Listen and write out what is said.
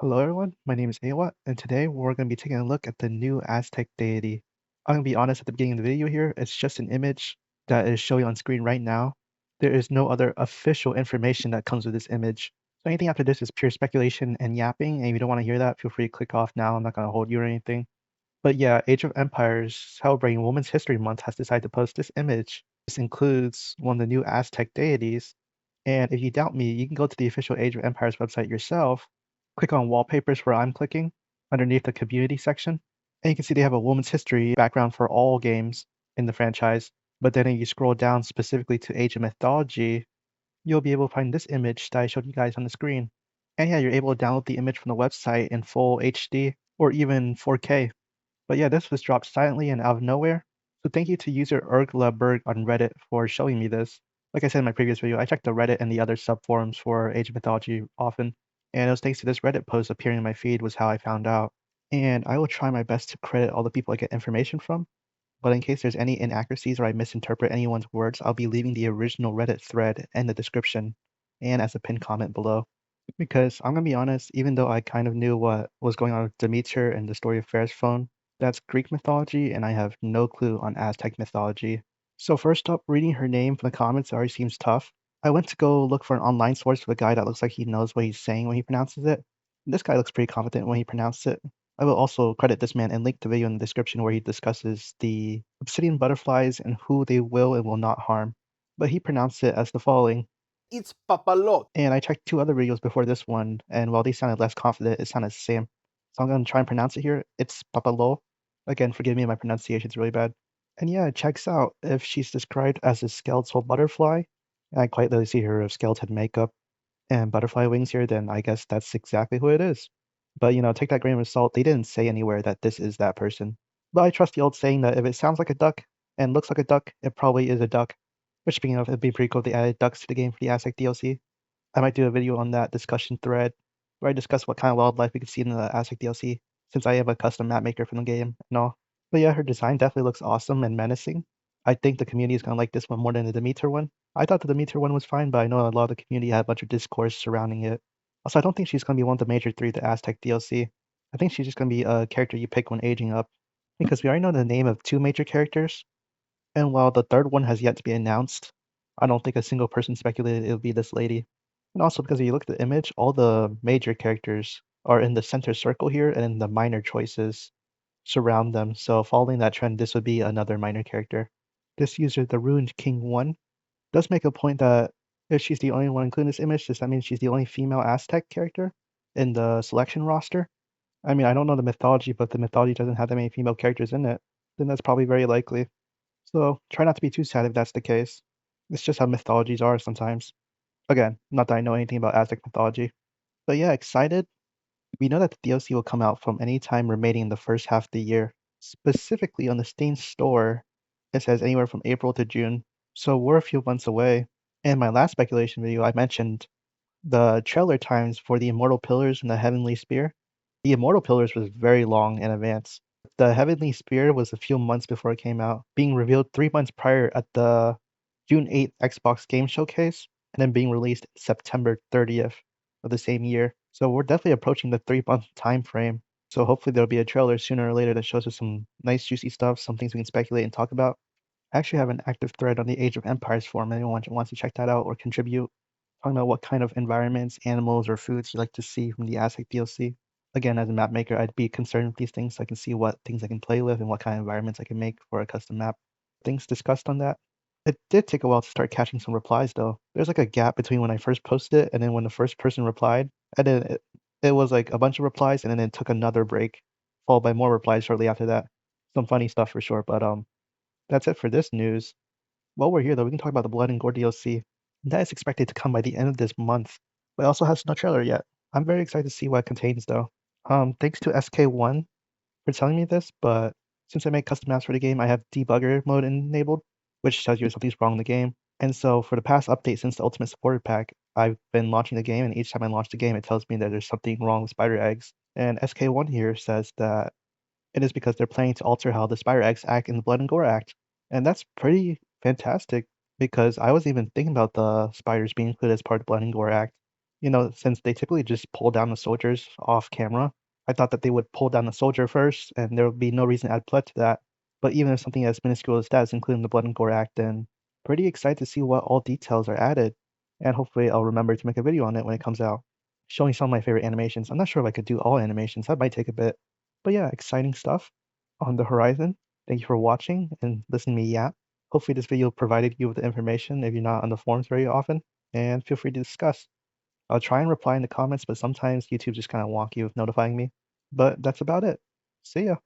Hello everyone, my name is Awa, and today we're going to be taking a look at the new Aztec deity. I'm going to be honest at the beginning of the video here, it's just an image that is showing on screen right now. There is no other official information that comes with this image. So anything after this is pure speculation and yapping, and if you don't want to hear that, feel free to click off now. I'm not going to hold you or anything. But yeah, Age of Empires celebrating Women's History Month has decided to post this image. This includes one of the new Aztec deities. And if you doubt me, you can go to the official Age of Empires website yourself, click on wallpapers where I'm clicking, underneath the community section, and you can see they have a women's history background for all games in the franchise. But then if you scroll down specifically to Age of Mythology, you'll be able to find this image that I showed you guys on the screen. And yeah, you're able to download the image from the website in full HD or even 4K. But yeah, this was dropped silently and out of nowhere. So thank you to user urglablerg on Reddit for showing me this. Like I said in my previous video, I check the Reddit and the other subforums for Age of Mythology often, and it was thanks to this Reddit post appearing in my feed was how I found out. And I will try my best to credit all the people I get information from, but in case there's any inaccuracies or I misinterpret anyone's words, I'll be leaving the original Reddit thread in the description and as a pinned comment below. Because I'm gonna be honest, even though I kind of knew what was going on with Demeter and the story of Phone, that's Greek mythology, and I have no clue on Aztec mythology. So first up, reading her name from the comments already seems tough. I went to go look for an online source of a guy that looks like he knows what he's saying when he pronounces it. This guy looks pretty confident when he pronounced it. I will also credit this man and link the video in the description where he discusses the obsidian butterflies and who they will and will not harm. But he pronounced it as the following. It's papalot. And I checked two other videos before this one, and while they sounded less confident, it sounded the same. So I'm going to try and pronounce it here. It's Papalo. Again, forgive me, my pronunciation's really bad. And yeah, it checks out. If she's described as a skeletal butterfly, and I quite literally see her of skeleton makeup and butterfly wings here, then I guess that's exactly who it is. But, take that grain of salt. They didn't say anywhere that this is that person. But I trust the old saying that if it sounds like a duck and looks like a duck, it probably is a duck. Which, speaking of, it'd be pretty cool if they added ducks to the game for the Aztec DLC. I might do a video on that discussion thread where I discuss what kind of wildlife we could see in the Aztec DLC, since I have a custom map maker from the game and all. But yeah, her design definitely looks awesome and menacing. I think the community is gonna like this one more than the Demeter one. I thought the Demeter one was fine, but I know a lot of the community had a bunch of discourse surrounding it. Also, I don't think she's gonna be one of the major three of the Aztec DLC. I think she's just gonna be a character you pick when aging up, because we already know the name of two major characters, and while the third one has yet to be announced, I don't think a single person speculated it would be this lady. And also because if you look at the image, all the major characters are in the center circle here, and then the minor choices surround them. So following that trend, this would be another minor character. This user, the Ruined King 1, does make a point that if she's the only one including this image, does that mean she's the only female Aztec character in the selection roster? I mean, I don't know the mythology, but the mythology doesn't have that many female characters in it. Then that's probably very likely. So try not to be too sad if that's the case. It's just how mythologies are sometimes. Again, not that I know anything about Aztec mythology. But yeah, excited. We know that the DLC will come out from any time remaining in the first half of the year. Specifically on the Steam store, it says anywhere from April to June. So we're a few months away. In my last speculation video, I mentioned the trailer times for the Immortal Pillars and the Heavenly Spear. The Immortal Pillars was very long in advance. The Heavenly Spear was a few months before it came out, being revealed 3 months prior at the June 8th Xbox Game Showcase, and then being released September 30th of the same year. So we're definitely approaching the 3 month time frame. So hopefully there'll be a trailer sooner or later that shows us some nice juicy stuff, some things we can speculate and talk about. I actually have an active thread on the Age of Empires forum. Anyone wants to check that out or contribute, talking about what kind of environments, animals, or foods you like to see from the Aztec DLC. Again, as a map maker, I'd be concerned with these things so I can see what things I can play with and what kind of environments I can make for a custom map. Things discussed on that. It did take a while to start catching some replies though. There's like a gap between when I first posted it and then when the first person replied. And then it was like a bunch of replies and then it took another break, followed by more replies shortly after that. Some funny stuff for sure, but that's it for this news. While we're here though, we can talk about the Blood and Gore DLC. That is expected to come by the end of this month, but it also has no trailer yet. I'm very excited to see what it contains though. Thanks to SK1 for telling me this, but since I make custom maps for the game, I have debugger mode enabled, which tells you if something's wrong in the game. And so for the past update since the Ultimate Supporter Pack, I've been launching the game, and each time I launch the game, it tells me that there's something wrong with spider eggs. And SK1 here says that it is because they're planning to alter how the spider eggs act in the Blood and Gore Act. And that's pretty fantastic because I wasn't even thinking about the spiders being included as part of the Blood and Gore Act. Since they typically just pull down the soldiers off camera, I thought that they would pull down the soldier first, and there would be no reason to add blood to that. But even if something as minuscule as that is including the blood and gore act, then pretty excited to see what all details are added. And hopefully I'll remember to make a video on it when it comes out, showing some of my favorite animations. I'm not sure if I could do all animations, that might take a bit. But yeah, exciting stuff on the horizon. Thank you for watching and listening to me yap. Hopefully this video provided you with the information if you're not on the forums very often, and feel free to discuss. I'll try and reply in the comments, but sometimes YouTube just kind of wonky with notifying me. But that's about it. See ya.